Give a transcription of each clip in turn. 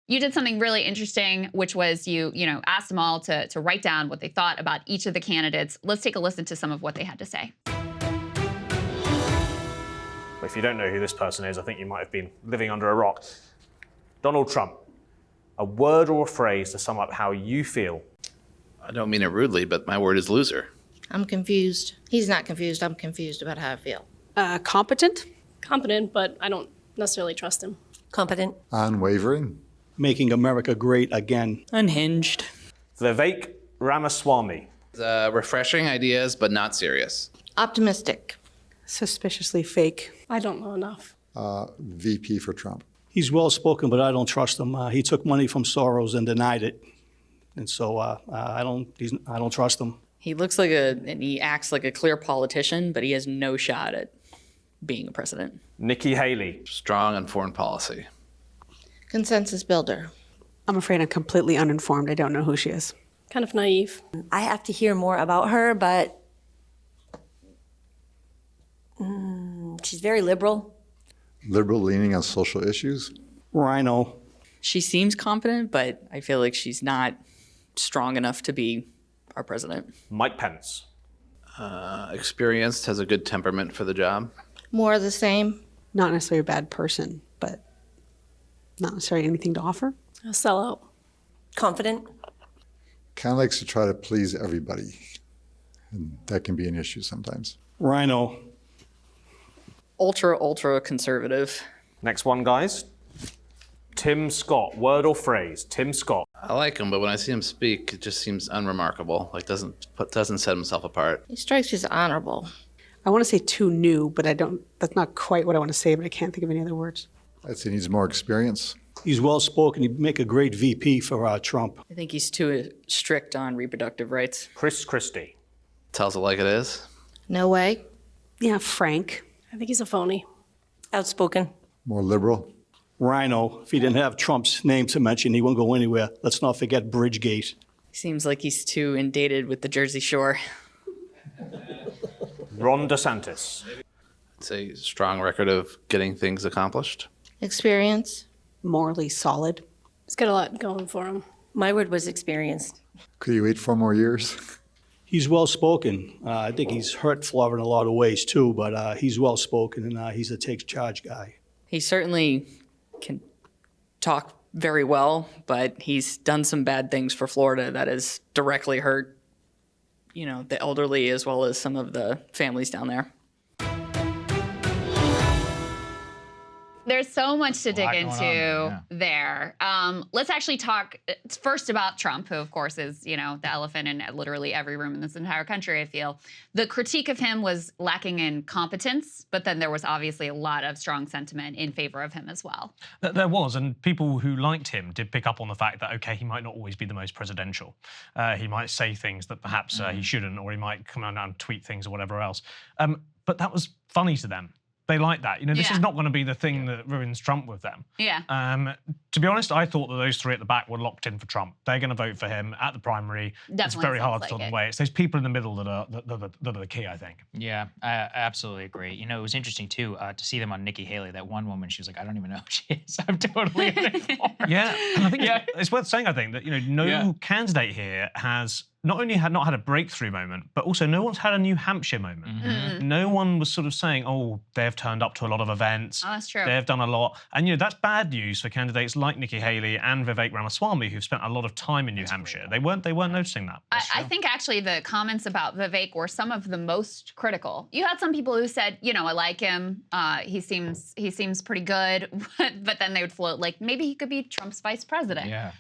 You did something really interesting, which was you asked them all to write down what they thought about each of the candidates. Let's take a listen to some of what they had to say. If you don't know who this person is, I think you might have been living under a rock. Donald Trump. A word or a phrase to sum up how you feel. I don't mean it rudely, but my word is loser. I'm confused. He's not confused. I'm confused about how I feel. Competent? Competent, but I don't necessarily trust him. Competent. Unwavering. Making America great again. Unhinged. Vivek Ramaswamy. Refreshing ideas, but not serious. Optimistic. Suspiciously fake. I don't know enough. VP for Trump. He's well-spoken, but I don't trust him. He took money from Soros and denied it. And so I don't trust him. He looks like and he acts like a clear politician, but he has no shot at being a president. Nikki Haley. Strong on foreign policy. Consensus builder. I'm afraid I'm completely uninformed. I don't know who she is. Kind of naive. I have to hear more about her, but she's very liberal. Liberal leaning on social issues. RINO. She seems confident, but I feel like she's not strong enough to be our president. Mike Pence. Experienced, has a good temperament for the job. More of the same. Not necessarily a bad person, but not necessarily anything to offer. A sellout. Confident. Kind of likes to try to please everybody. And that can be an issue sometimes. RINO. Ultra conservative. Next one, guys. Tim Scott. Word or phrase. Tim Scott. I like him, but when I see him speak, it just seems unremarkable. Like doesn't set himself apart. He strikes me as honorable. I want to say too new, but that's not quite what I want to say, but I can't think of any other words. I'd say he needs more experience. He's well-spoken. He'd make a great VP for Trump. I think he's too strict on reproductive rights. Chris Christie. Tells it like it is. No way. Yeah, frank. I think he's a phony. Outspoken. More liberal. RINO. If he didn't have Trump's name to mention, he wouldn't go anywhere. Let's not forget Bridgegate. Seems like he's too inundated with the Jersey Shore. Ron DeSantis. It's a strong record of getting things accomplished. Experience. Morally solid. He's got a lot going for him. My word was experienced. Could he wait 4 more years? He's well-spoken. I think he's hurt Florida in a lot of ways, too, but he's well-spoken, and he's a takes-charge guy. He certainly can talk very well, but he's done some bad things for Florida that has directly hurt, the elderly as well as some of the families down there. There's so much to dig into there. Let's actually talk first about Trump, who, of course, is, the elephant in literally every room in this entire country, I feel. The critique of him was lacking in competence, but then there was obviously a lot of strong sentiment in favor of him as well. There was, and people who liked him did pick up on the fact that, okay, he might not always be the most presidential. He might say things that perhaps he shouldn't, or he might come out and tweet things or whatever else. But that was funny to them. They like that. This is not going to be the thing that ruins Trump with them. Yeah. To be honest, I thought that those three at the back were locked in for Trump. They're going to vote for him at the primary. Definitely it's very hard to sounds like tell them away. It's those people in the middle that are the key, I think. Yeah, I absolutely agree. It was interesting, too, to see them on Nikki Haley. That one woman, she was like, I don't even know who she is. I'm totally uninformed. Yeah, and I think it's worth saying, I think, that no candidate here has not only not had a breakthrough moment, but also no one's had a New Hampshire moment. Mm-hmm. No one was sort of saying, oh, they've turned up to a lot of events. Oh, that's true. They've done a lot. And, that's bad news for candidates like Nikki Haley and Vivek Ramaswamy, who've spent a lot of time in New Hampshire. They weren't noticing that. I think actually the comments about Vivek were some of the most critical. You had some people who said, I like him. He seems pretty good. But then they would float like maybe he could be Trump's vice president. Yeah.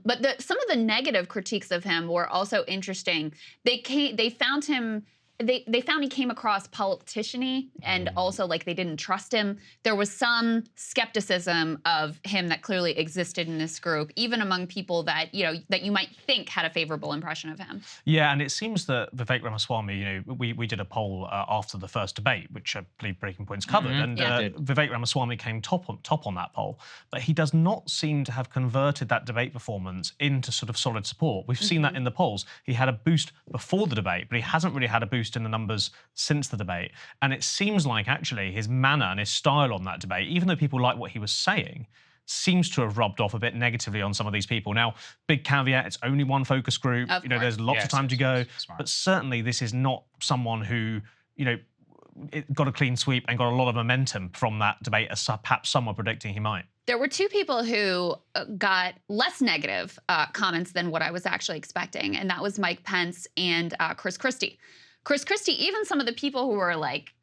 But some of the negative critiques of him were also interesting. They found him. They found he came across politician-y and also like they didn't trust him. There was some skepticism of him that clearly existed in this group, even among people that that you might think had a favorable impression of him. Yeah, and it seems that Vivek Ramaswamy, we did a poll after the first debate, which I believe Breaking Points covered, and Vivek Ramaswamy came top on that poll, but he does not seem to have converted that debate performance into sort of solid support. We've seen that in the polls. He had a boost before the debate, but he hasn't really had a boost in the numbers since the debate. And it seems like actually his manner and his style on that debate, even though people like what he was saying, seems to have rubbed off a bit negatively on some of these people. Now, big caveat, it's only one focus group. Of course. There's lots of time to go. But certainly this is not someone who, it got a clean sweep and got a lot of momentum from that debate, as perhaps some were predicting he might. There were two people who got less negative comments than what I was actually expecting, and that was Mike Pence and Chris Christie. Chris Christie, even some of the people who were like,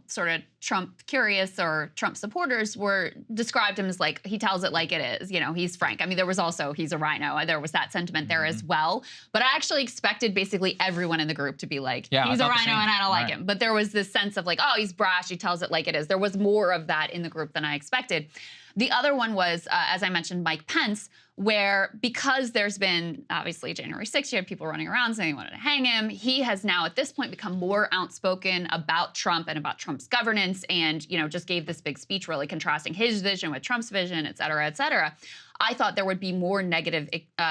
sort of Trump curious or Trump supporters were described him as like, he tells it like it is, he's frank. I mean, there was also, he's a RINO. There was that sentiment there as well. But I actually expected basically everyone in the group to be like, he's a RINO and I don't like him. But there was this sense of like, oh, he's brash, he tells it like it is. There was more of that in the group than I expected. The other one was, as I mentioned, Mike Pence, where because there's been, obviously, January 6th, you had people running around saying they wanted to hang him. He has now, at this point, become more outspoken about Trump and about Trump's governance and, just gave this big speech really contrasting his vision with Trump's vision, et cetera, et cetera. I thought there would be more negative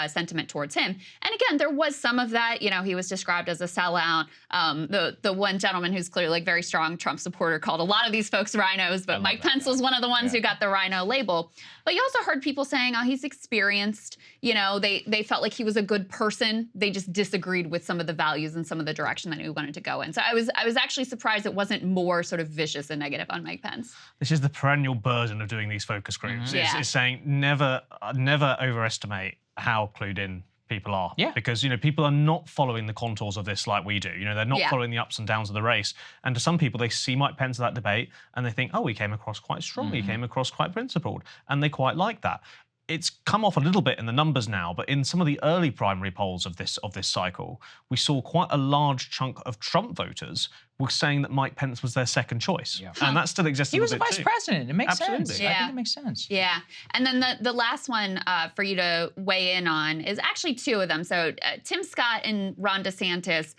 sentiment towards him. And again, there was some of that. He was described as a sellout. The one gentleman who's clearly like very strong Trump supporter called a lot of these folks RINOs, but Mike Pence was one of the ones who got the RINO label. But you also heard people saying, oh, he's experienced. They felt like he was a good person. They just disagreed with some of the values and some of the direction that he wanted to go in. So I was actually surprised it wasn't more sort of vicious and negative on Mike Pence. This is the perennial burden of doing these focus groups. It's saying never overestimate how clued in people are. Because, people are not following the contours of this like we do. They're not following the ups and downs of the race. And to some people, they see Mike Pence at that debate and they think, oh, he came across quite strong. He came across quite principled. And they quite like that. It's come off a little bit in the numbers now, but in some of the early primary polls of this cycle, we saw quite a large chunk of Trump voters were saying that Mike Pence was their second choice. And that still exists. He was a vice president. It makes sense. Yeah. I think it makes sense. Yeah. And then the last one for you to weigh in on is actually two of them. So Tim Scott and Ron DeSantis.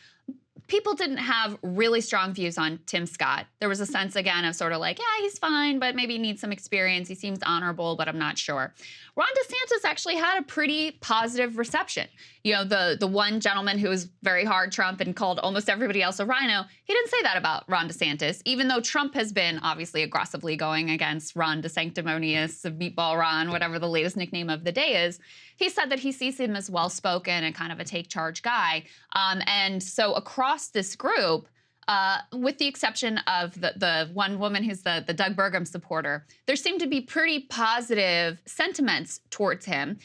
People didn't have really strong views on Tim Scott. There was a sense, again, of sort of like, yeah, he's fine, but maybe needs some experience. He seems honorable, but I'm not sure. Ron DeSantis actually had a pretty positive reception. The one gentleman who was very hard Trump and called almost everybody else a RINO, he didn't say that about Ron DeSantis, even though Trump has been obviously aggressively going against Ron DeSanctimonious, Meatball Ron, whatever the latest nickname of the day is. He said that he sees him as well-spoken and kind of a take-charge guy. And so across this group, with the exception of the one woman who's the Doug Burgum supporter, there seemed to be pretty positive sentiments towards him,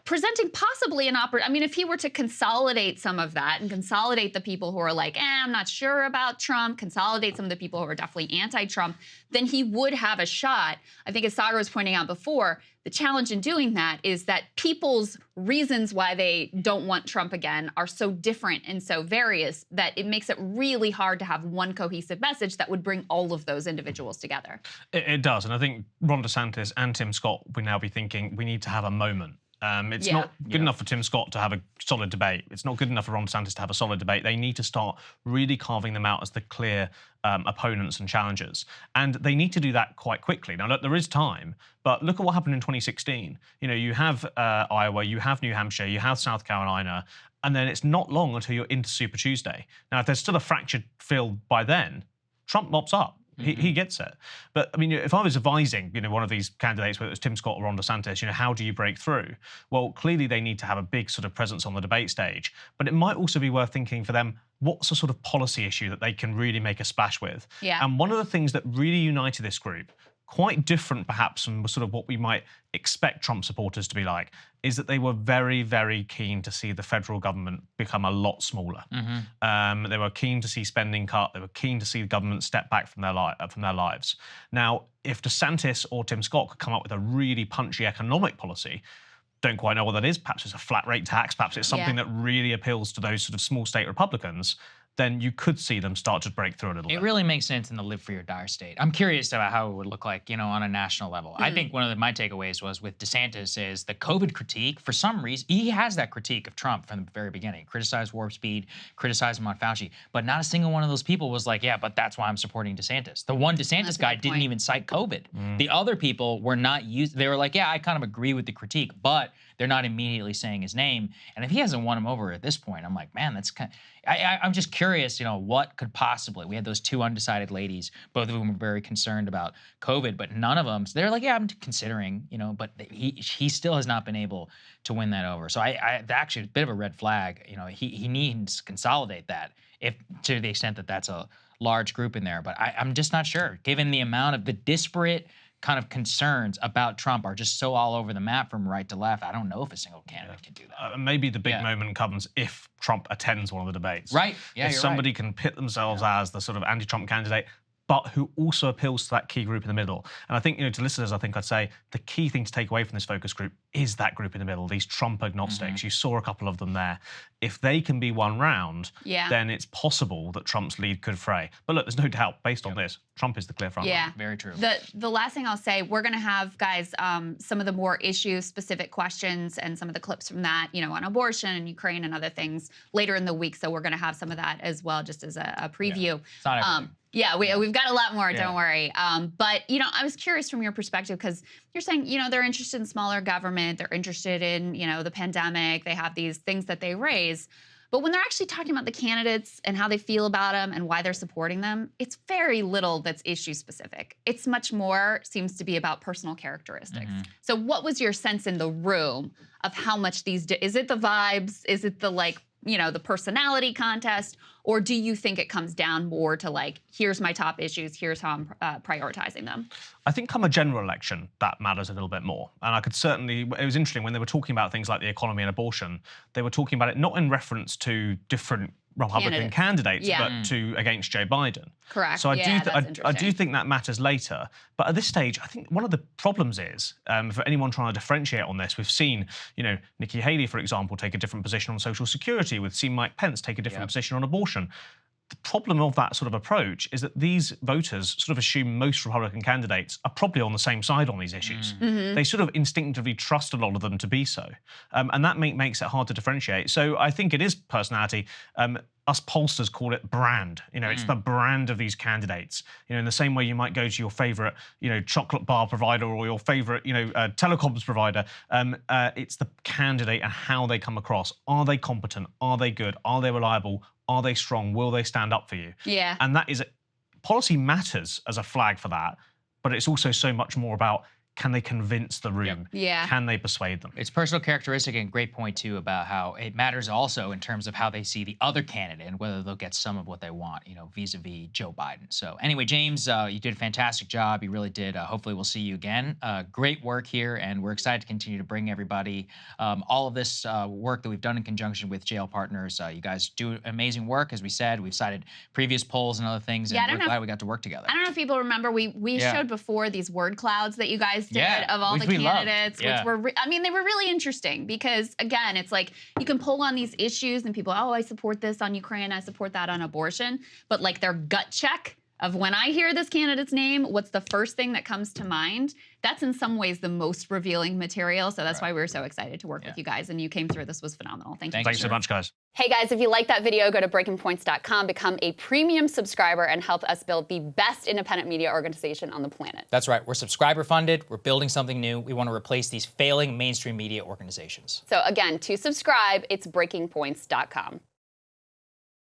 presenting possibly an I mean, if he were to consolidate some of that and consolidate the people who are like, I'm not sure about Trump, consolidate some of the people who are definitely anti-Trump, then he would have a shot. I think as Saagar was pointing out before, the challenge in doing that is that people's reasons why they don't want Trump again are so different and so various that it makes it really hard to have one cohesive message that would bring all of those individuals together. It does. And I think Ron DeSantis and Tim Scott will now be thinking we need to have a moment. It's not good enough for Tim Scott to have a solid debate. It's not good enough for Ron DeSantis to have a solid debate. They need to start really carving them out as the clear opponents and challengers. And they need to do that quite quickly. Now, look, there is time, but look at what happened in 2016. You have Iowa, you have New Hampshire, you have South Carolina, and then it's not long until you're into Super Tuesday. Now, if there's still a fractured field by then, Trump mops up. He gets it. But, I mean, if I was advising, one of these candidates, whether it was Tim Scott or Ron DeSantis, how do you break through? Well, clearly they need to have a big sort of presence on the debate stage. But it might also be worth thinking for them, what's a sort of policy issue that they can really make a splash with? And one of the things that really united this group, quite different perhaps from sort of what we might expect Trump supporters to be like, is that they were very, very keen to see the federal government become a lot smaller. They were keen to see spending cut. They were keen to see the government step back from their lives. Now, if DeSantis or Tim Scott could come up with a really punchy economic policy, don't quite know what that is. Perhaps it's a flat rate tax. Perhaps it's something that really appeals to those sort of small state Republicans. Then you could see them start to break through a little bit. It really makes sense in the live free or die state. I'm curious about how it would look like, on a national level. I think one of my takeaways was with DeSantis is the COVID critique. For some reason, he has that critique of Trump from the very beginning. Criticized Warp Speed, criticized him on Fauci. But not a single one of those people was like, yeah, but that's why I'm supporting DeSantis. The one DeSantis guy didn't even cite COVID. The other people were not used. They were like, yeah, I kind of agree with the critique, but they're not immediately saying his name. And if he hasn't won him over at this point, I'm like, man, that's kind of, I'm just curious curious, what could possibly, we had those 2 undecided ladies, both of whom were very concerned about COVID, but none of them, they're like, yeah, I'm considering, but he still has not been able to win that over. So I actually, a bit of a red flag, he needs to consolidate that, if to the extent that that's a large group in there. But I'm just not sure, given the amount of the disparate kind of concerns about Trump are just so all over the map from right to left. I don't know if a single candidate can do that. Maybe the big moment comes if Trump attends one of the debates. Right. Yeah, if you're somebody right. can pit themselves as the sort of anti-Trump candidate, but who also appeals to that key group in the middle. And I think, to listeners, I think I'd say the key thing to take away from this focus group is that group in the middle, these Trump agnostics. You saw a couple of them there. If they can be won round, then it's possible that Trump's lead could fray. But look, there's no doubt, based on this, Trump is the clear front runner. Very true. The last thing I'll say, we're going to have, guys, some of the more issue-specific questions and some of the clips from that, on abortion and Ukraine and other things later in the week. So we're going to have some of that as well, just as a preview. It's not everything. We've got a lot more, don't worry. But, I was curious from your perspective, because you're saying, they're interested in smaller government, they're interested in, the pandemic, they have these things that they raise. But when they're actually talking about the candidates and how they feel about them and why they're supporting them, it's very little that's issue specific. It's much more seems to be about personal characteristics. So what was your sense in the room of how much is it the vibes? Is it the the personality contest? Or do you think it comes down more to here's my top issues, here's how I'm prioritizing them? I think come a general election, that matters a little bit more. And I could certainly, it was interesting when they were talking about things like the economy and abortion, they were talking about it not in reference to different Republican candidates, but against Joe Biden. Correct. So I do think that matters later. But at this stage, I think one of the problems is, for anyone trying to differentiate on this, we've seen, Nikki Haley, for example, take a different position on Social Security. We've seen Mike Pence take a different position on abortion. The problem of that sort of approach is that these voters sort of assume most Republican candidates are probably on the same side on these issues. They sort of instinctively trust a lot of them to be so. And that makes it hard to differentiate. So I think it is personality. Us pollsters call it brand. It's the brand of these candidates. In the same way you might go to your favorite, chocolate bar provider or your favorite, telecoms provider. It's the candidate and how they come across. Are they competent? Are they good? Are they reliable? Are they strong? Will they stand up for you? Yeah. And that is, policy matters as a flag for that, but it's also so much more about, can they convince the room? Yeah. Can they persuade them? It's personal characteristic, and great point too about how it matters also in terms of how they see the other candidate and whether they'll get some of what they want, vis-a-vis Joe Biden. So anyway, James, you did a fantastic job. You really did. Hopefully we'll see you again. Great work here, and we're excited to continue to bring everybody all of this work that we've done in conjunction with Jail Partners. You guys do amazing work. As we said, we've cited previous polls and other things, and we're glad we got to work together. I don't know if people remember, we showed before these word clouds that you guys did of all the candidates, which were, they were really interesting because, again, it's like you can pull on these issues and people, I support this on Ukraine, I support that on abortion, but their gut check of when I hear this candidate's name, what's the first thing that comes to mind? That's in some ways the most revealing material. So that's why we were so excited to work with you guys. And you came through. This was phenomenal. Thank you. Thanks so much, guys. Hey, guys, if you like that video, go to breakingpoints.com, become a premium subscriber, and help us build the best independent media organization on the planet. That's right. We're subscriber funded. We're building something new. We want to replace these failing mainstream media organizations. So again, to subscribe, it's breakingpoints.com.